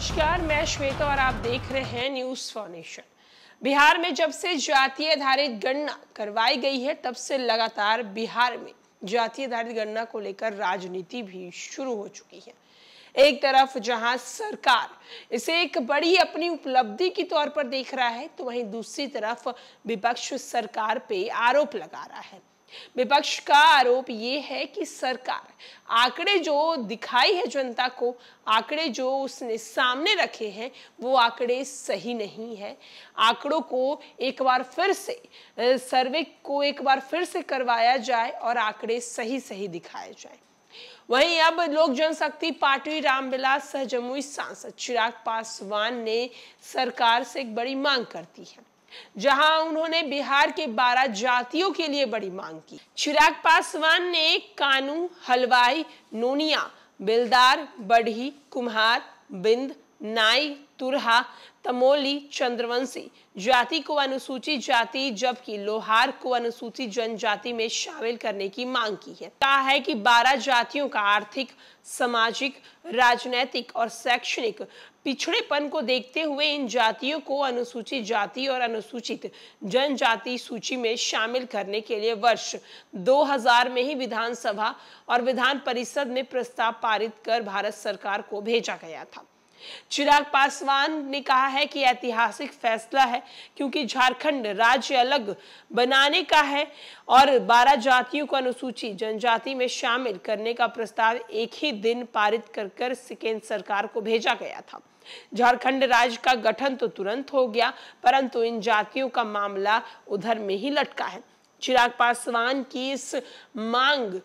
नमस्कार, मैं श्वेता और आप देख रहे हैं न्यूज फॉर्नेशन। बिहार में जब से जातीय आधारित गणना करवाई गई है तब से लगातार बिहार में जातीय आधारित गणना को लेकर राजनीति भी शुरू हो चुकी है। एक तरफ जहां सरकार इसे एक बड़ी अपनी उपलब्धि के तौर पर देख रहा है, तो वहीं दूसरी तरफ विपक्ष सरकार पे आरोप लगा रहा है। विपक्ष का आरोप ये है कि सरकार आंकड़े जो दिखाई है जनता को, आंकड़े जो उसने सामने रखे हैं वो आंकड़े सही नहीं है। आंकड़ों को एक बार फिर से सर्वे को एक बार फिर से करवाया जाए और आंकड़े सही सही दिखाए जाए। वहीं अब लोक जनशक्ति पार्टी रामविलास सह जमुई सांसद चिराग पासवान ने सरकार से एक बड़ी मांग करती है, जहां उन्होंने बिहार के 12 जातियों के लिए बड़ी मांग की। चिराग पासवान ने कानू, हलवाई, नोनिया, बेलदार, बढ़ी, कुम्हार, बिंद, नाई, तुरहा, तमोली, चंद्रवंशी जाति को अनुसूचित जाति जबकि लोहार को अनुसूचित जनजाति में शामिल करने की मांग की है। कहा है कि 12 जातियों का आर्थिक, सामाजिक, राजनैतिक और शैक्षणिक पिछड़ेपन को देखते हुए इन जातियों को अनुसूचित जाति और अनुसूचित जनजाति सूची में शामिल करने के लिए वर्ष 2000 में ही विधानसभा और विधान परिषद में प्रस्ताव पारित कर भारत सरकार को भेजा गया था। चिराग पासवान ने कहा है कि ऐतिहासिक फैसला है क्योंकि झारखंड राज्य अलग बनाने का है और 12 जातियों को अनुसूचित जनजाति में शामिल करने का प्रस्ताव एक ही दिन पारित कर केंद्र सरकार को भेजा गया था। झारखंड राज्य का गठन तो तुरंत हो गया, परंतु इन जातियों का मामला उधर में ही लटका है। चिराग पासवान की इस मांग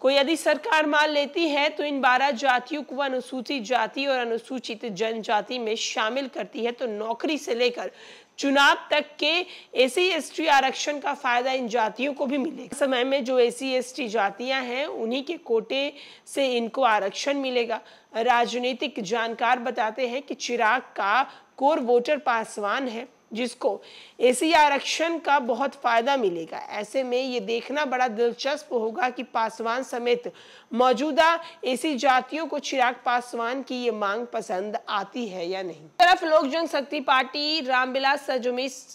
को यदि सरकार मान लेती है तो इन 12 जातियों को अनुसूचित जाति और अनुसूचित जनजाति में शामिल करती है तो नौकरी से लेकर चुनाव तक के एससी/एसटी आरक्षण का फायदा इन जातियों को भी मिलेगा। समय में जो एससी/एसटी जातियां हैं उन्हीं के कोटे से इनको आरक्षण मिलेगा। राजनीतिक जानकार बताते हैं कि चिराग का कोर वोटर पासवान है जिसको एसी आरक्षण का बहुत फायदा मिलेगा। ऐसे में ये देखना बड़ा दिलचस्प होगा कि पासवान समेत मौजूदा एसी जातियों को चिराग पासवान की ये मांग पसंद आती है या नहीं। तरफ लोक जनशक्ति पार्टी रामविलास सह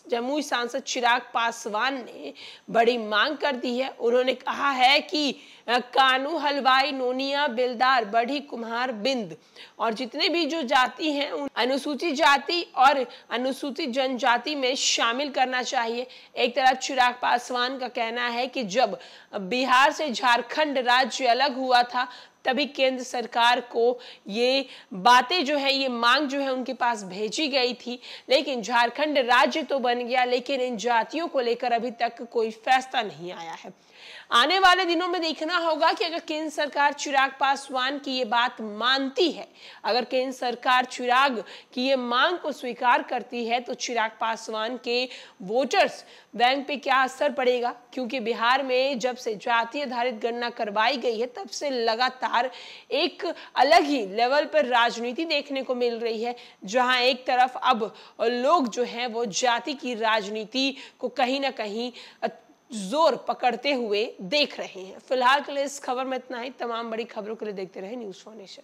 जमुई सांसद चिराग पासवान ने बड़ी मांग कर दी है। उन्होंने कहा है कि कानू, हलवाई, नोनिया, बेलदार, बढ़ी, कुम्हार, बिंद और जितने भी जो जाति हैं उन अनुसूचित जाति और अनुसूचित जनजाति में शामिल करना चाहिए। एक तरफ चिराग पासवान का कहना है कि जब बिहार से झारखंड राज्य अलग हुआ था तभी केंद्र सरकार को ये बातें जो है, ये मांग जो है उनके पास भेजी गई थी, लेकिन झारखंड राज्य तो बन गया, लेकिन इन जातियों को लेकर अभी तक कोई फैसला नहीं आया है। आने वाले दिनों में देखना होगा कि अगर केंद्र सरकार चिराग पासवान की ये बात मानती है, अगर केंद्र सरकार चिराग की ये मांग को स्वीकार करती है तो चिराग पासवान के वोटर्स बैंक पे क्या असर पड़ेगा, क्योंकि बिहार में जब से जातीय आधारित गणना करवाई गई है तब से लगातार एक अलग ही लेवल पर राजनीति देखने को मिल रही है, जहां एक तरफ अब लोग जो हैं वो जाति की राजनीति को कहीं ना कहीं जोर पकड़ते हुए देख रहे हैं। फिलहाल के लिए इस खबर में इतना ही। तमाम बड़ी खबरों के लिए देखते रहे न्यूज फॉर्नेशन।